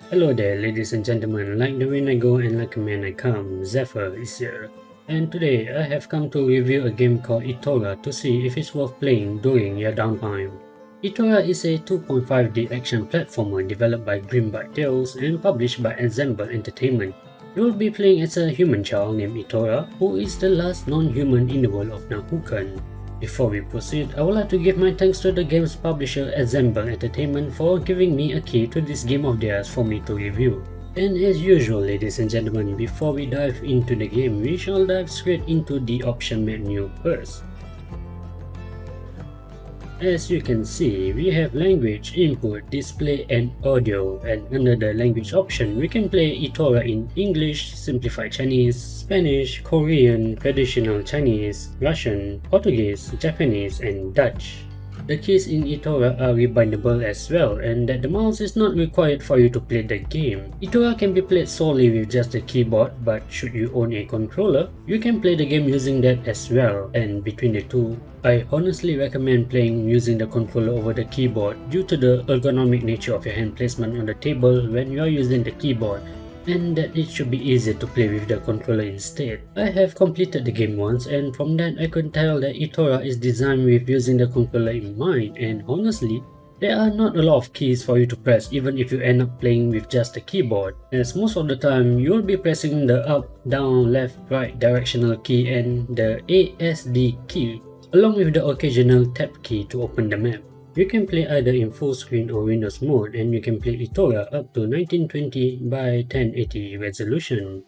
Hello there, ladies and gentlemen. Like the wind I go and like a man I come, Zephyr is here. And today I have come to review a game called Itorah to see if it's worth playing during your downtime. Itorah is a 2.5D action platformer developed by Grimbart Tales and published by Ensemble Entertainment. You will be playing as a human child named Itorah, who is the last non-human in the world of Nahucan. Before we proceed, I would like to give my thanks to the game's publisher Ensemble Entertainment for giving me a key to this game of theirs for me to review. And as usual, ladies and gentlemen, before we dive into the game, we shall dive straight into the option menu first. As you can see, we have language, input, display and audio, and under the language option, we can play Itorah in English, Simplified Chinese, Spanish, Korean, Traditional Chinese, Russian, Portuguese, Japanese and Dutch. The keys in Itorah are rebindable as well, and that the mouse is not required for you to play the game. Itorah can be played solely with just the keyboard, but should you own a controller, you can play the game using that as well. And between the two, I honestly recommend playing using the controller over the keyboard due to the ergonomic nature of your hand placement on the table when you are using the keyboard, and that it should be easier to play with the controller instead. I have completed the game once, and from that I could tell that Itorah is designed with using the controller in mind, and honestly, there are not a lot of keys for you to press even if you end up playing with just the keyboard, as most of the time you will be pressing the up, down, left, right directional key and the ASD key, along with the occasional tab key to open the map. You can play either in full screen or Windows mode, and you can play Itorah up to 1920 by 1080 resolution.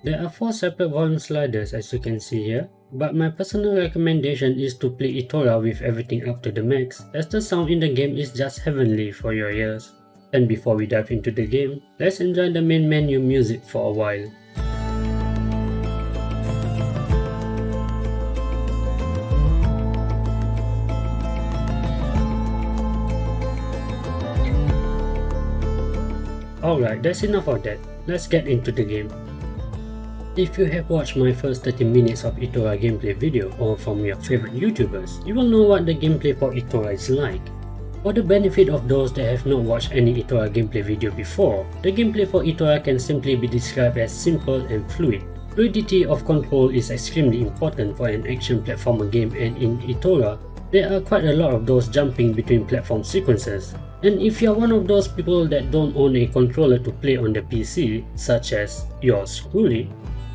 There are 4 separate volume sliders as you can see here, but my personal recommendation is to play Itorah with everything up to the max, as the sound in the game is just heavenly for your ears. And before we dive into the game, let's enjoy the main menu music for a while. Alright, that's enough of that. Let's get into the game. If you have watched my first 30 minutes of Itorah gameplay video or from your favorite YouTubers, you will know what the gameplay for Itorah is like. For the benefit of those that have not watched any Itorah gameplay video before, the gameplay for Itorah can simply be described as simple and fluid. Fluidity of control is extremely important for an action platformer game, and in Itorah, there are quite a lot of those jumping between platform sequences. And if you are one of those people that don't own a controller to play on the PC, such as yours truly,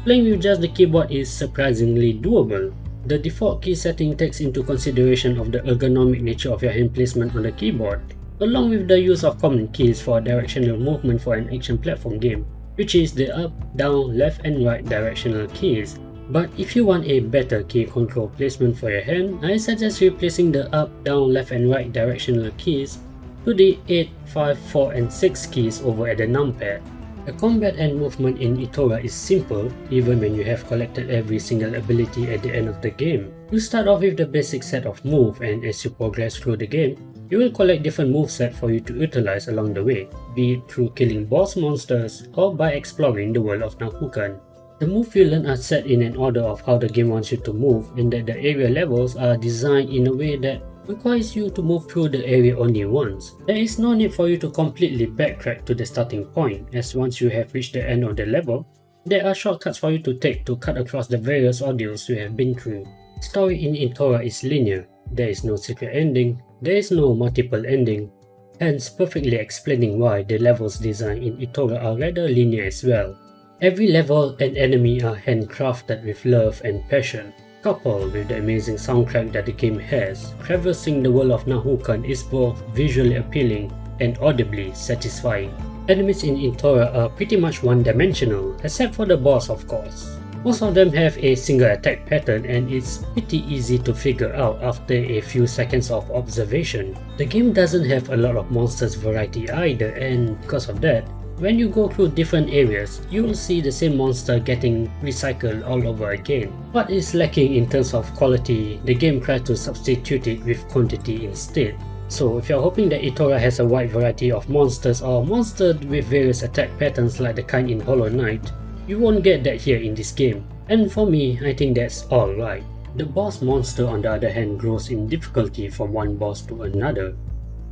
playing with just the keyboard is surprisingly doable. The default key setting takes into consideration of the ergonomic nature of your hand placement on the keyboard, along with the use of common keys for directional movement for an action platform game, which is the up, down, left and right directional keys. But if you want a better key control placement for your hand, I suggest replacing the up, down, left and right directional keys to the 8, 5, 4 and 6 keys over at the numpad. The combat and movement in Itorah is simple even when you have collected every single ability at the end of the game. You start off with the basic set of move, and as you progress through the game, you will collect different movesets for you to utilize along the way, be it through killing boss monsters or by exploring the world of Nahucan. The moves you learn are set in an order of how the game wants you to move, and that the area levels are designed in a way that requires you to move through the area only once. There is no need for you to completely backtrack to the starting point, as once you have reached the end of the level, there are shortcuts for you to take to cut across the various ordeals you have been through. Story in Itorah is linear. There is no secret ending, there is no multiple ending, hence perfectly explaining why the levels design in Itorah are rather linear as well. Every level and enemy are handcrafted with love and passion. Coupled with the amazing soundtrack that the game has, traversing the world of Nahucan is both visually appealing and audibly satisfying. Enemies in Itorah are pretty much one-dimensional, except for the boss of course. Most of them have a single attack pattern, and it's pretty easy to figure out after a few seconds of observation. The game doesn't have a lot of monsters variety either, and because of that, when you go through different areas, you will see the same monster getting recycled all over again. What is lacking in terms of quality, the game tries to substitute it with quantity instead. So if you're hoping that Itorah has a wide variety of monsters or monsters with various attack patterns like the kind in Hollow Knight, you won't get that here in this game. And for me, I think that's alright. The boss monster on the other hand grows in difficulty from one boss to another.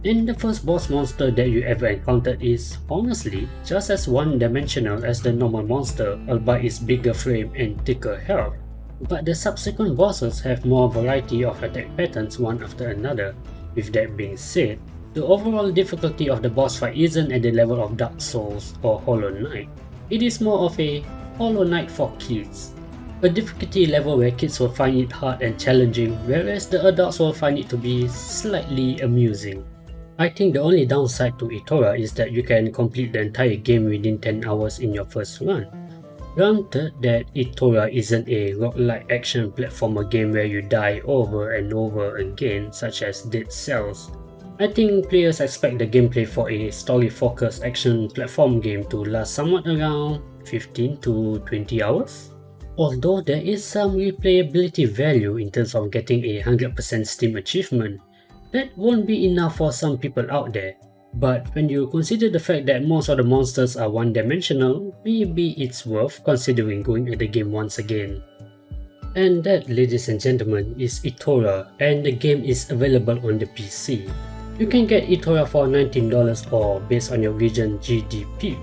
And the first boss monster that you ever encountered is, honestly, just as one-dimensional as the normal monster, albeit its bigger frame and thicker health. But the subsequent bosses have more variety of attack patterns one after another. With that being said, the overall difficulty of the boss fight isn't at the level of Dark Souls or Hollow Knight. It is more of a Hollow Knight for kids. A difficulty level where kids will find it hard and challenging, whereas the adults will find it to be slightly amusing. I think the only downside to Itorah is that you can complete the entire game within 10 hours in your first run. Granted that Itorah isn't a roguelike action platformer game where you die over and over again, such as Dead Cells. I think players expect the gameplay for a story-focused action platform game to last somewhat around 15 to 20 hours. Although there is some replayability value in terms of getting a 100% Steam achievement, that won't be enough for some people out there. But when you consider the fact that most of the monsters are one-dimensional, maybe it's worth considering going at the game once again. And that, ladies and gentlemen, is Itorah, and the game is available on the PC. You can get Itorah for $19 or based on your region GDP.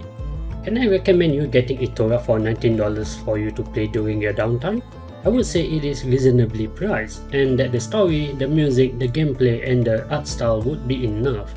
Can I recommend you getting Itorah for $19 for you to play during your downtime? I would say it is reasonably priced, and that the story, the music, the gameplay and the art style would be enough.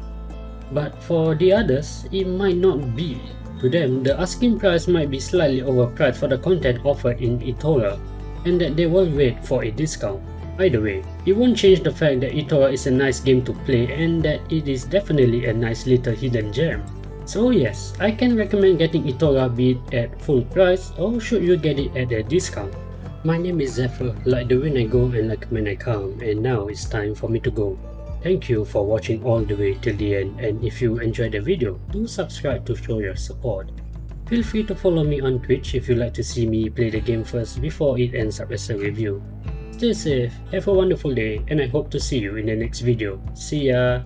But for the others, it might not be. To them, the asking price might be slightly overpriced for the content offered in Itorah, and that they will wait for a discount. Either way, it won't change the fact that Itorah is a nice game to play and that it is definitely a nice little hidden gem. So yes, I can recommend getting Itorah, be it at full price or should you get it at a discount. My name is Zephyr, like the wind I go and like when I come, and now it's time for me to go. Thank you for watching all the way till the end, and if you enjoyed the video, do subscribe to show your support. Feel free to follow me on Twitch if you like to see me play the game first before it ends up as a review. Stay safe, have a wonderful day, and I hope to see you in the next video. See ya!